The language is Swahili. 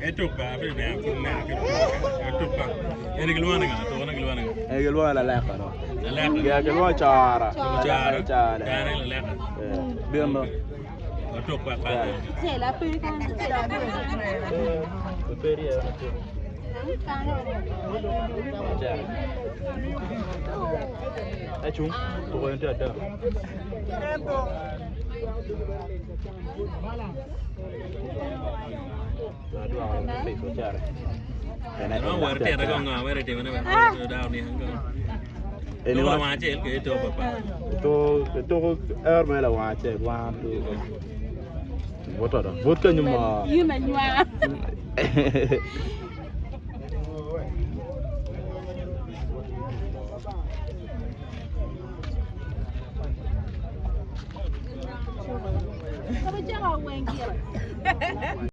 Itu apa? Apa ni? Aku nak itu apa? Ini keluar dengan atau orang keluar dengan? keluar la leka no. Lelaki. Ya keluar cara. Cara. Cara. Cara lelaki. Biar no. Itu apa? Apa? Saya lapar kan. Peri ya. Chung, tu yang ada. Aduh, awak ni socar. Orang warti ada kau ngah, warti mana? Dah ni hangga. Ini macam ke itu apa? Itu air mana macam one two. Vodka dah. Vodka nyuma. You menyua. Kamu jangan wengki.